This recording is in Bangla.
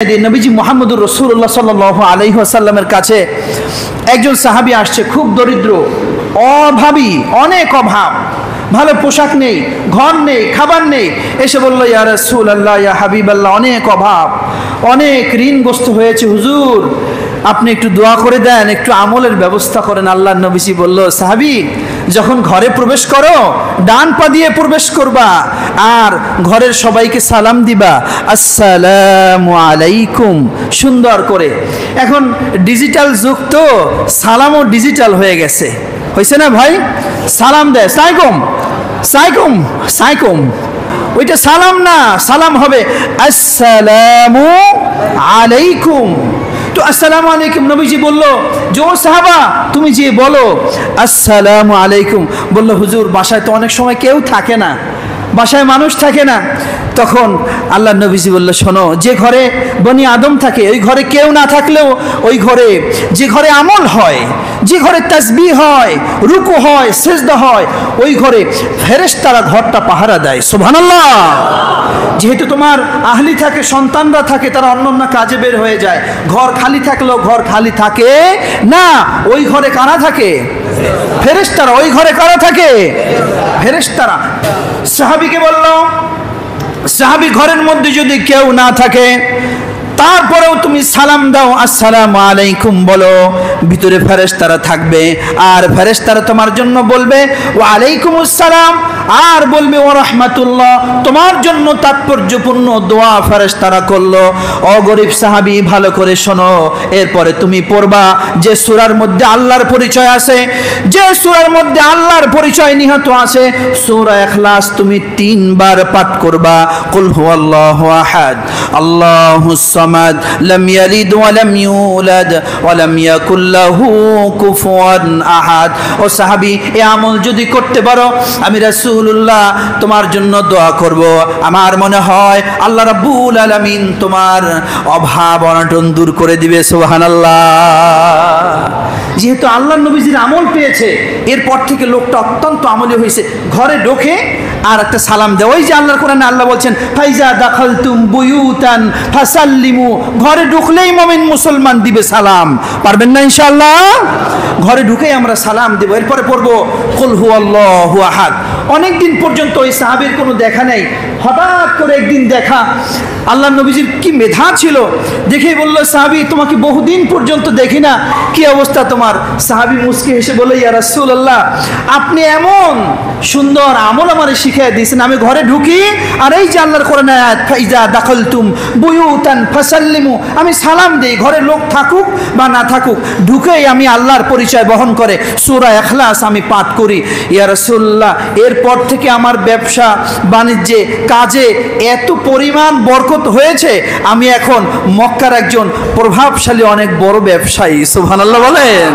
নবীজি মুহাম্মদুর রাসূলুল্লাহ সাল্লাল্লাহু আলাইহি ওয়াসাল্লামের কাছে একজন সাহাবী আসছে, খুব দরিদ্র, অভাবী, অনেক অভাব, ভালো পোশাক নেই, ঘর নেই, খাবার নেই। এসে বলল, ইয়া রাসূলুল্লাহ, ইয়া হাবিবাল্লাহ, অনেক অভাব, অনেক ঋণগ্রস্ত হয়েছে হুজুর, আপনি একটু দোয়া করে দেন, একটু আমলের ব্যবস্থা করেন। আল্লাহর নবীজি বলল, সাহাবী, যখন ঘরে প্রবেশ করো ডান পা দিয়ে প্রবেশ করবা আর ঘরের সবাইকে সালাম দিবা, আসসালামু আলাইকুম, সুন্দর করে। এখন ডিজিটাল যুগ তো, সালামও ডিজিটাল হয়ে গেছে, হয়েছে না ভাই? সালাম দেয় সাইকুম সাইকুম সাইকুম, ওইটা সালাম না, সালাম হবে আসসালামু আলাইকুম। তো আসসালামু আলাইকুম নবীজি বলল যে, ও সাহাবা, তুমি যে বলো আসসালামু আলাইকুম। বলল, হুজুর, বাসায় তো অনেক সময় কেউ থাকে না, বাসায় মানুষ থাকে না। তখন আল্লাহ নবীজি বলল, শোনো, যে ঘরে বনি আদম থাকে, ওই ঘরে কেউ না থাকলেও ওই ঘরে, যে ঘরে আমল হয়, যে ঘরে তাসবিহ হয়, রুকু হয়, সিজদা হয়, ওই ঘরে ফেরেশতারা ঘরটা পাহারা দেয়। সুবহানাল্লাহ। যেহেতু তোমার আহলি থাকে, সন্তানরা থাকে, তারা অন্য অন্য কাজে বের হয়ে যায়, ঘর খালি থাকলেও ঘর খালি থাকে না, ওই ঘরে কারা থাকে? ফেরেশতারা। ওই ঘরে কারা থাকে? ফেরেশতারা। সাহাবীকে বলল, সাহাবী, ঘরের মধ্যে যদি কেউ না থাকে তারপরেও তুমি সালাম দাও, আসসালামু আলাইকুম বলো, ভিতরে ফেরেশতারা থাকবে, আর ফেরেশতারা তোমার জন্য বলবে ওয়া আলাইকুমুস সালাম, আর বলবে ওয়া রাহমাতুল্লাহ, তোমার জন্য তাৎপর্যপূর্ণ দোয়া ফেরেশতারা করলো। ও গরীব সাহাবী, ভালো করে শোনো, এরপরে তুমি পড়বা যে সূরার মধ্যে আল্লাহর পরিচয় আছে, যে সূরার মধ্যে আল্লাহর পরিচয় নিহিত আছে, সূরা ইখলাস তুমি 3 বার পাঠ করবা। কুল হুয়াল্লাহু আহাদ, আল্লাহুস সামাদ, লাম ইয়ালিদ ওয়া লাম ইউলাদ ওয়া লাম ইয়াকুল লাহু কুফুয়ান আহাদ। ও সাহাবী, এই আমল যদি করতে পারো, আমি রাসূলুল্লাহ তোমার জন্য দোয়া করব, আমার মনে হয় আল্লাহ রাব্বুল আলামিন তোমার অভাব অনটন দূর করে দিবে। সুবহানাল্লাহ। যেহেতু আল্লাহর নবীজির আমল পেয়েছে, এরপর থেকে লোকটা অত্যন্ত আমলি হয়েছে। ঘরে ঢোকে আর একটা সালাম দেয়। ওই যে আল্লাহর কোরআনে আল্লাহ বলছেন, ফাইজা দাখালতুম বুয়ুতান ফাসাল্লিমু, ঘরে ঢুকলেই মুমিন মুসলমান দিবে সালাম। পারবেন না ইনশাআল্লাহ? ঘরে ঢুকেই আমরা সালাম দেব। এরপরে পড়বো কুল হুয়াল্লাহু আহাদ। অনেক দিন পর্যন্ত ওই সাহাবীর কোনো দেখা নেই, হঠাৎ করে একদিন দেখা। আল্লাহর নবীজির কি মেধা ছিল, দেখেই বলল, সাহাবী, তোমাকে বহুদিন পর্যন্ত দেখি না, কি অবস্থা তোমার? সাহাবী মুচকি হেসে বলে, ইয়া রাসূলুল্লাহ, আপনি এমন সুন্দর আমল আমারে শিখিয়ে দিয়েছেন, আমি ঘরে ঢুকি আর এই যে আল্লাহর কোরআনে আয়াত, ফাইজা দাখালতুম বুয়ুতান ফাসাল্লিমু, আমি সালাম দেই, ঘরে লোক থাকুক বা না থাকুক, ঢুকেই আমি আল্লাহর পরিচয় বহন করে সূরা ইখলাস আমি পাঠ করি। ইয়া রাসূলুল্লাহ, এরপর থেকে আমার ব্যবসা বাণিজ্যে কাজে এত পরিমাণ বরকত হয়েছে, আমি এখন মক্কার একজন প্রভাবশালী অনেক বড় ব্যবসায়ী। সুবহানাল্লাহ বলেন।